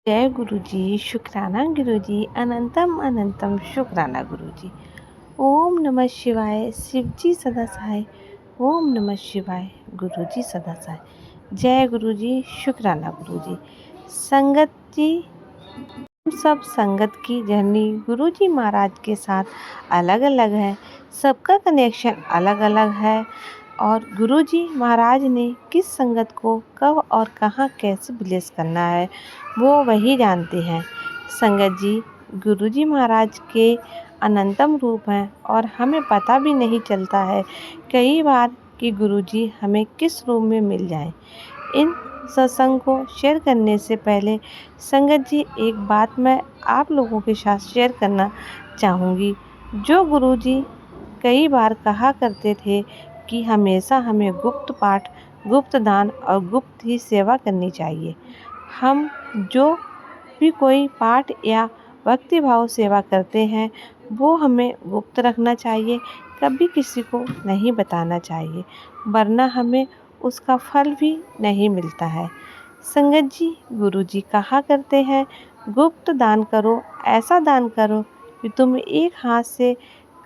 जय गुरुजी, शुक्राना गुरुजी, अनंतम अनंतम शुक्राना गुरुजी। ओम नमः शिवाय, शिवजी सदा सहाय। ओम नमः शिवाय, गुरुजी सदा सहाय। जय गुरुजी, शुक्राना गुरुजी। संगत जी, हम सब संगत की जर्नी गुरुजी महाराज के साथ अलग अलग है। सबका कनेक्शन अलग अलग है और गुरुजी महाराज ने किस संगत को कब और कहाँ कैसे ब्लेस करना है वो वही जानते हैं। संगत जी गुरुजी महाराज के अनंतम रूप हैं और हमें पता भी नहीं चलता है कई बार कि गुरुजी हमें किस रूप में मिल जाएं। इन सत्संग को शेयर करने से पहले संगत जी एक बात मैं आप लोगों के साथ शेयर करना चाहूँगी। जो गुरुजी कई बार कहा करते थे कि हमेशा हमें गुप्त पाठ, गुप्त दान और गुप्त ही सेवा करनी चाहिए। हम जो भी कोई पाठ या भक्ति भाव सेवा करते हैं वो हमें गुप्त रखना चाहिए, कभी किसी को नहीं बताना चाहिए, वरना हमें उसका फल भी नहीं मिलता है। संगत जी गुरुजी कहा करते हैं गुप्त दान करो, ऐसा दान करो कि तुम एक हाथ से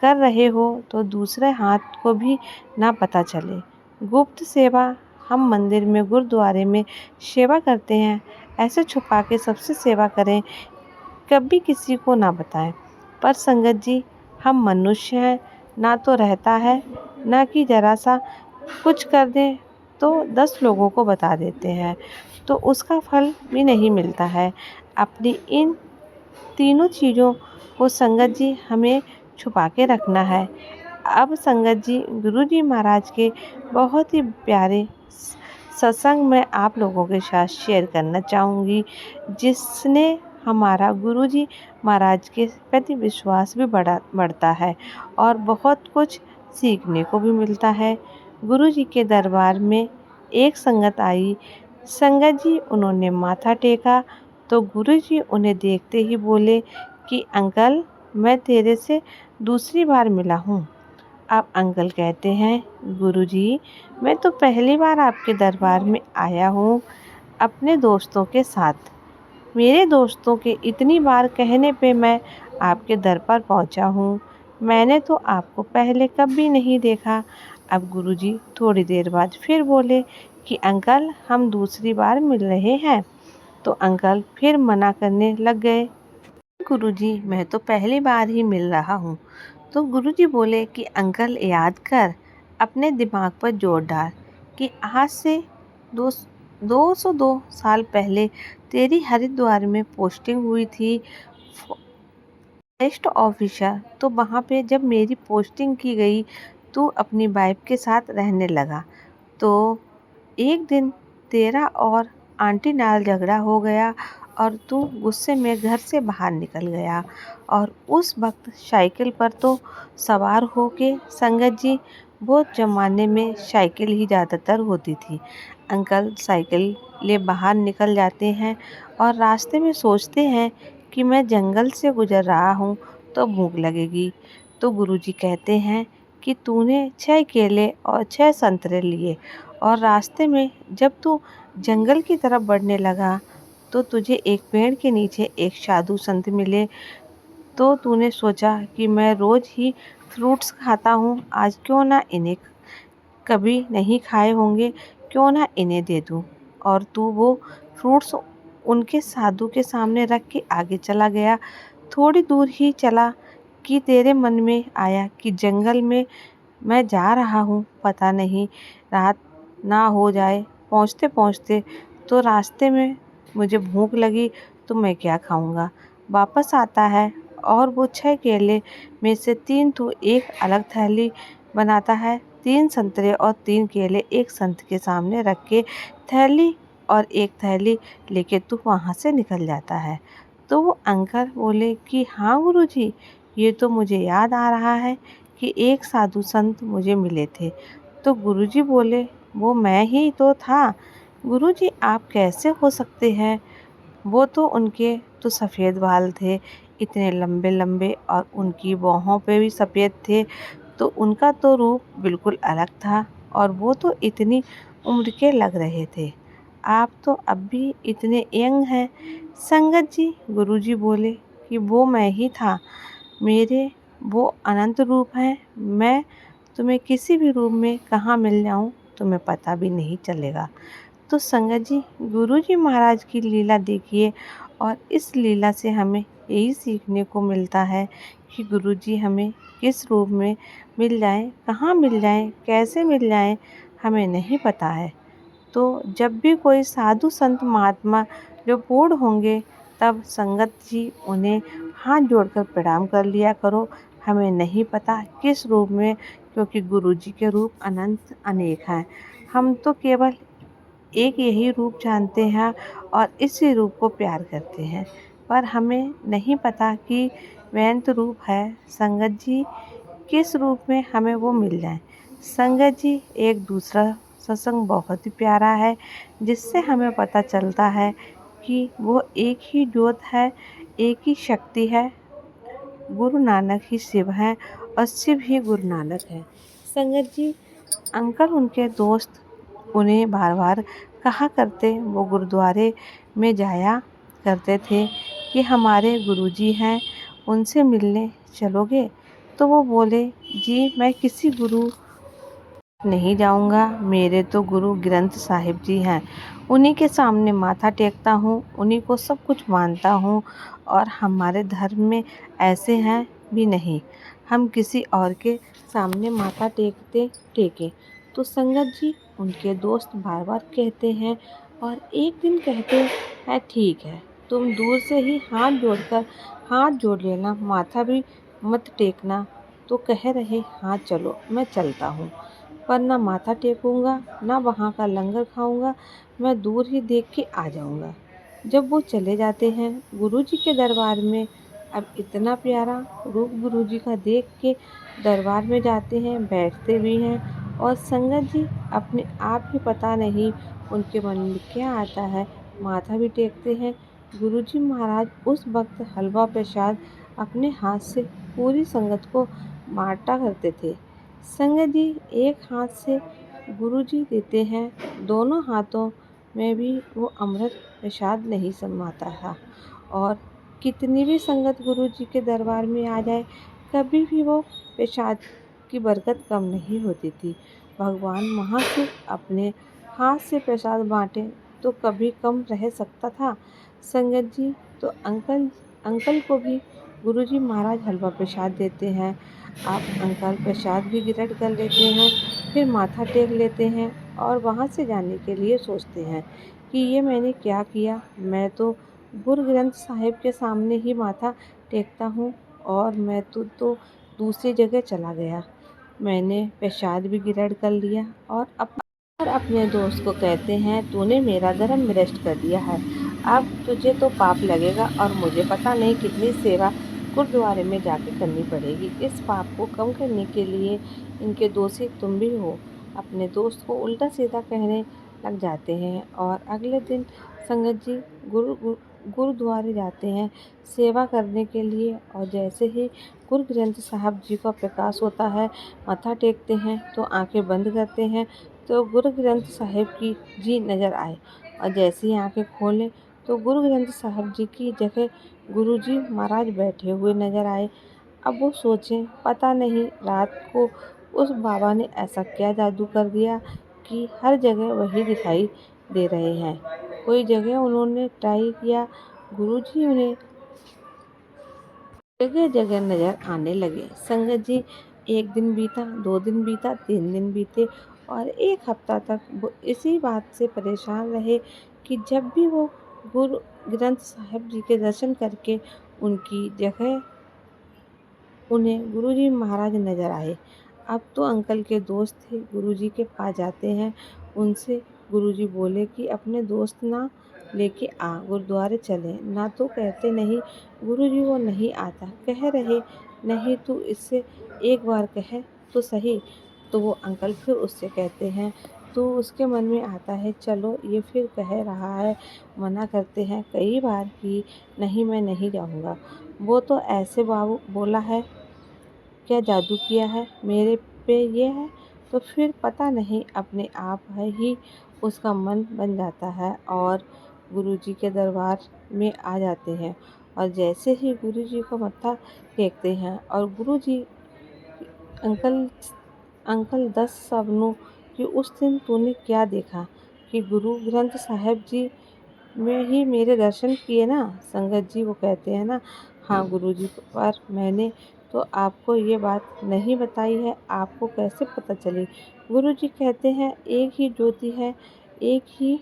कर रहे हो तो दूसरे हाथ को भी ना पता चले। गुप्त सेवा हम मंदिर में, गुरुद्वारे में सेवा करते हैं, ऐसे छुपा के सबसे सेवा करें, कभी किसी को ना बताएं। पर संगत जी हम मनुष्य हैं, ना तो रहता है ना कि ज़रा सा कुछ कर दें तो 10 लोगों को बता देते हैं, तो उसका फल भी नहीं मिलता है। अपनी इन तीनों चीज़ों को संगत जी हमें छुपा के रखना है। अब संगत जी गुरुजी महाराज के बहुत ही प्यारे सत्संग में आप लोगों के साथ शेयर करना चाहूँगी, जिसने हमारा गुरुजी महाराज के प्रति विश्वास भी बढ़ता है और बहुत कुछ सीखने को भी मिलता है। गुरुजी के दरबार में एक संगत आई। संगत जी उन्होंने माथा टेका तो गुरुजी उन्हें देखते ही बोले कि अंकल मैं तेरे से दूसरी बार मिला हूँ। अब अंकल कहते हैं गुरुजी मैं तो पहली बार आपके दरबार में आया हूँ अपने दोस्तों के साथ। मेरे दोस्तों के इतनी बार कहने पे मैं आपके दर पर पहुँचा हूँ। मैंने तो आपको पहले कभी नहीं देखा। अब गुरुजी थोड़ी देर बाद फिर बोले कि अंकल हम दूसरी बार मिल रहे हैं। तो अंकल फिर मना करने लग गए। गुरुजी मैं तो पहली बार ही मिल रहा हूँ। तो गुरुजी बोले कि अंकल याद कर, अपने दिमाग पर जोर डाल कि आज से दो 202 साल पहले तेरी हरिद्वार में पोस्टिंग हुई थी फॉरेस्ट ऑफिसर। तो वहाँ पे जब मेरी पोस्टिंग की गई तू अपनी वाइफ के साथ रहने लगा। तो एक दिन तेरा और आंटी नाल झगड़ा हो गया और तू गुस्से में घर से बाहर निकल गया और उस वक्त साइकिल पर तो सवार हो के संगत जी वो ज़माने में साइकिल ही ज़्यादातर होती थी। अंकल साइकिल ले बाहर निकल जाते हैं और रास्ते में सोचते हैं कि मैं जंगल से गुजर रहा हूँ तो भूख लगेगी। तो गुरुजी कहते हैं कि तूने 6 केले और 6 संतरे लिए और रास्ते में जब तू जंगल की तरफ बढ़ने लगा तो तुझे एक पेड़ के नीचे एक साधु संत मिले। तो तूने सोचा कि मैं रोज़ ही फ्रूट्स खाता हूँ, आज क्यों ना इन्हें कभी नहीं खाए होंगे, क्यों ना इन्हें दे दूँ। और तू वो फ्रूट्स उनके साधु के सामने रख के आगे चला गया। थोड़ी दूर ही चला कि तेरे मन में आया कि जंगल में मैं जा रहा हूँ, पता नहीं रात ना हो जाए। पहुँचते पहुँचते तो रास्ते में मुझे भूख लगी तो मैं क्या खाऊँगा। वापस आता है और वो 6 केले में से 3 तो एक अलग थैली बनाता है, 3 संतरे और 3 केले एक संत के सामने रख के थैली और एक थैली लेके तू वहाँ से निकल जाता है। तो वो अंकल बोले कि हाँ गुरुजी, ये तो मुझे याद आ रहा है कि एक साधु संत मुझे मिले थे। तो गुरुजी बोले वो मैं ही तो था। गुरुजी आप कैसे हो सकते हैं, वो तो उनके तो सफ़ेद बाल थे, इतने लंबे लंबे और उनकी बाहों पे भी सफ़ेद थे। तो उनका तो रूप बिल्कुल अलग था और वो तो इतनी उम्र के लग रहे थे। आप तो अब भी इतने यंग हैं। संगत जी, गुरुजी बोले कि वो मैं ही था। मेरे वो अनंत रूप हैं। मैं तुम्हें किसी भी रूप में कहाँ मिल जाऊँ तुम्हें पता भी नहीं चलेगा। तो संगत जी, गुरुजी महाराज की लीला देखिए, और इस लीला से हमें यही सीखने को मिलता है कि गुरुजी हमें किस रूप में मिल जाएं, कहाँ मिल जाएं, कैसे मिल जाएं, हमें नहीं पता है। तो जब भी कोई साधु संत महात्मा जो बूढ़ होंगे, तब संगत जी उन्हें हाथ जोड़कर प्रणाम कर लिया करो। हमें नहीं पता किस रूप में, क्योंकि गुरुजी के रूप अनंत अनेक हैं। हम तो केवल एक यही रूप जानते हैं और इसी रूप को प्यार करते हैं, पर हमें नहीं पता कि बेअंत रूप है। संगत जी, किस रूप में हमें वो मिल जाए। संगत जी, एक दूसरा सत्संग बहुत ही प्यारा है, जिससे हमें पता चलता है कि वो एक ही ज्योत है, एक ही शक्ति है। गुरु नानक ही शिव हैं और शिव ही गुरु नानक हैं। संगत जी, अंकल उनके दोस्त उन्हें बार बार कहा करते, वो गुरुद्वारे में जाया करते थे कि हमारे गुरुजी हैं, उनसे मिलने चलोगे। तो वो बोले, जी मैं किसी गुरु नहीं जाऊंगा, मेरे तो गुरु ग्रंथ साहिब जी हैं। उन्हीं के सामने माथा टेकता हूँ, उन्हीं को सब कुछ मानता हूँ, और हमारे धर्म में ऐसे हैं भी नहीं हम किसी और के सामने माथा टेकें। तो संगत जी, उनके दोस्त बार बार कहते हैं, और एक दिन कहते हैं, ठीक है, तुम दूर से ही हाथ जोड़ लेना, माथा भी मत टेकना। तो कह रहे, हाँ चलो मैं चलता हूँ, पर ना माथा टेकूंगा ना वहाँ का लंगर खाऊंगा, मैं दूर ही देख के आ जाऊंगा। जब वो चले जाते हैं गुरुजी के दरबार में, अब इतना प्यारा रूप गुरुजी का देख के दरबार में जाते हैं, बैठते भी हैं, और संगत जी, अपने आप ही पता नहीं उनके मन में क्या आता है, माथा भी टेकते हैं। गुरुजी महाराज उस वक्त हलवा प्रसाद अपने हाथ से पूरी संगत को बांटा करते थे। संगत जी, एक हाथ से गुरुजी देते हैं, दोनों हाथों में भी वो अमृत प्रसाद नहीं समाता था। और कितनी भी संगत गुरुजी के दरबार में आ जाए, कभी भी वो प्रसाद की बरकत कम नहीं होती थी। भगवान महाशिव अपने हाथ से प्रसाद बांटे तो कभी कम रह सकता था। संगत जी, तो अंकल को भी गुरुजी महाराज हलवा प्रसाद देते हैं। आप अंकल प्रसाद भी ग्रहण कर लेते हैं, फिर माथा टेक लेते हैं, और वहाँ से जाने के लिए सोचते हैं कि ये मैंने क्या किया। मैं तो गुरु ग्रंथ साहिब के सामने ही माथा टेकता हूँ, और मैं तो दूसरी जगह चला गया। मैंने प्रसाद भी ग्रहण कर लिया, और अपने दोस्त को कहते हैं, तूने मेरा धर्म भ्रष्ट कर दिया है, अब तुझे तो पाप लगेगा, और मुझे पता नहीं कितनी सेवा गुरुद्वारे में जाके करनी पड़ेगी। इस पाप को कम करने के लिए इनके दोषी तुम भी हो। अपने दोस्त को उल्टा सीधा कहने लग जाते हैं, और अगले दिन संगत जी गुरुद्वारे जाते हैं सेवा करने के लिए। और जैसे ही गुरु ग्रंथ साहब जी का प्रकाश होता है, माथा टेकते हैं, तो आंखें बंद करते हैं, तो गुरु ग्रंथ साहिब की जी नज़र आए, और जैसे ही आंखें खोलें तो गुरु ग्रंथ साहब जी की जगह गुरुजी महाराज बैठे हुए नज़र आए। अब वो सोचें, पता नहीं रात को उस बाबा ने ऐसा क्या जादू कर दिया कि हर जगह वही दिखाई दे रहे हैं। कोई जगह उन्होंने ट्राई किया, गुरुजी उन्हें जगह जगह नज़र आने लगे। संगत जी, एक दिन बीता, 2 दिन बीता, 3 दिन बीते, और 1 हफ्ता तक वो इसी बात से परेशान रहे कि जब भी वो गुरु ग्रंथ साहिब जी के दर्शन करके उनकी जगह उन्हें गुरुजी महाराज नज़र आए। अब तो अंकल के दोस्त थे, गुरुजी के पास जाते हैं, उनसे गुरुजी बोले कि अपने दोस्त ना लेके आ, गुरुद्वारे चलें। ना तो कहते नहीं, गुरुजी वो नहीं आता, कह रहे नहीं तू इससे एक बार कहे तो सही। तो वो अंकल फिर उससे कहते हैं, तो उसके मन में आता है, चलो ये फिर कह रहा है, मना करते हैं कई बार कि नहीं मैं नहीं जाऊँगा। वो तो ऐसे बाबू बोला है, क्या जादू किया है मेरे पे ये है। तो फिर पता नहीं अपने आप है ही उसका मन बन जाता है और गुरुजी के दरबार में आ जाते हैं। और जैसे ही गुरुजी को मत्था टेकते हैं और गुरुजी अंकल अंकल 10 सवनों कि उस दिन तूने क्या देखा कि गुरु ग्रंथ साहिब जी में ही मेरे दर्शन किए ना। संगत जी वो कहते हैं ना, हाँ गुरुजी, पर मैंने तो आपको ये बात नहीं बताई है, आपको कैसे पता चली? गुरुजी कहते हैं एक ही ज्योति है, एक ही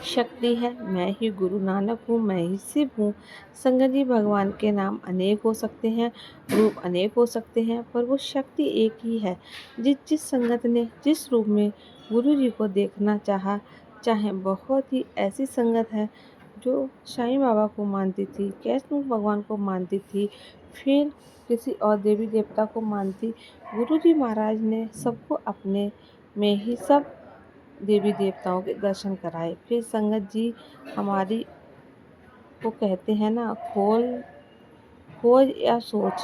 शक्ति है, मैं ही गुरु नानक हूँ, मैं ही शिव हूँ। संगत जी, भगवान के नाम अनेक हो सकते हैं, रूप अनेक हो सकते हैं, पर वो शक्ति एक ही है। जिस जिस संगत ने जिस रूप में गुरु जी को देखना चाहा, चाहे बहुत ही ऐसी संगत है जो साईं बाबा को मानती थी, कृष्ण भगवान को मानती थी, फिर किसी और देवी देवता को मानती, गुरु जी महाराज ने सबको अपने में ही सब देवी देवताओं के दर्शन कराए। फिर संगत जी हमारी वो कहते हैं ना, खोज या सोच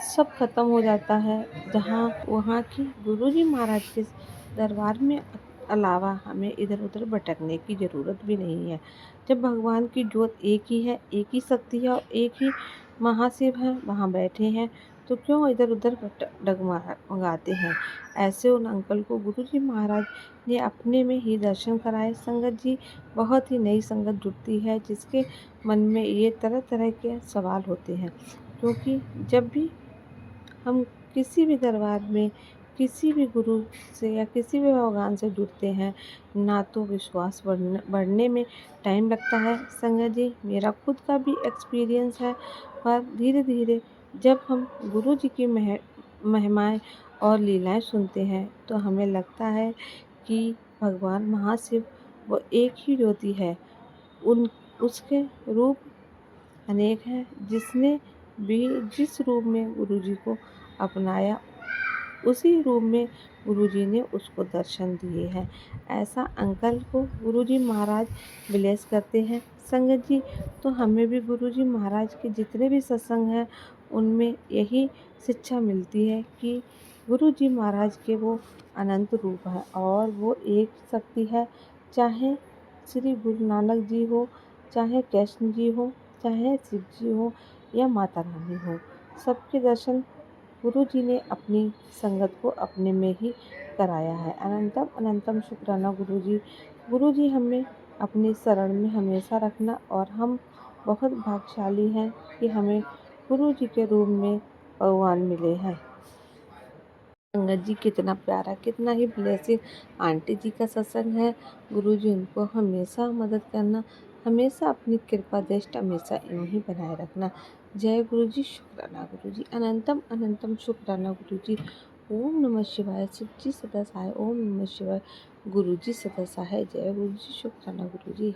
सब खत्म हो जाता है, जहाँ वहाँ की गुरुजी महाराज के दरबार में अलावा हमें इधर उधर भटकने की ज़रूरत भी नहीं है। जब भगवान की ज्योत एक ही है, एक ही शक्ति है और एक ही महाशिव है वहाँ बैठे हैं, तो क्यों इधर उधर डगमगाते हैं? ऐसे उन अंकल को गुरुजी महाराज ने अपने में ही दर्शन कराए। संगत जी, बहुत ही नई संगत जुड़ती है जिसके मन में ये तरह तरह के सवाल होते हैं, क्योंकि जब भी हम किसी भी दरबार में किसी भी गुरु से या किसी भी भगवान से जुड़ते हैं, ना तो विश्वास बढ़ने में टाइम लगता है। संगत जी, मेरा खुद का भी एक्सपीरियंस है, पर धीरे धीरे जब हम गुरु जी की महिमाएं और लीलाएं सुनते हैं तो हमें लगता है कि भगवान महाशिव वो एक ही ज्योति है। उन उसके रूप अनेक हैं, जिसने भी जिस रूप में गुरुजी को अपनाया, उसी रूप में गुरुजी ने उसको दर्शन दिए हैं। ऐसा अंकल को गुरुजी महाराज ब्लेस करते हैं। संगत जी, तो हमें भी गुरुजी महाराज के जितने भी सत्संग हैं उनमें यही शिक्षा मिलती है कि गुरुजी महाराज के वो अनंत रूप है और वो एक शक्ति है। चाहे श्री गुरु नानक जी हो, चाहे कृष्ण जी हो, चाहे शिव जी हो या माता रानी हो, सबके दर्शन गुरु जी ने अपनी संगत को अपने में ही कराया है। अनंतम अनंतम शुक्राना गुरु जी। गुरु जी हमें अपनी शरण में हमेशा रखना, और हम बहुत भाग्यशाली हैं कि हमें गुरु जी के रूप में भगवान मिले हैं। संगत जी, कितना प्यारा, कितना ही ब्लेसिंग आंटी जी का सत्संग है। गुरु जी उनको हमेशा मदद करना, हमेशा अपनी कृपा दृष्टि हमेशा यूं ही बनाए रखना। जय गुरु जी, शुक्राना गुरु जी, अनंतम अनंतम शुक्राना गुरु जी। ओम नमः शिवाय। शिव जी सदा सहाय। ओम नमः शिवाय। गुरु जी सदा सहाय। जय गुरु जी, शुक्राना गुरु जी।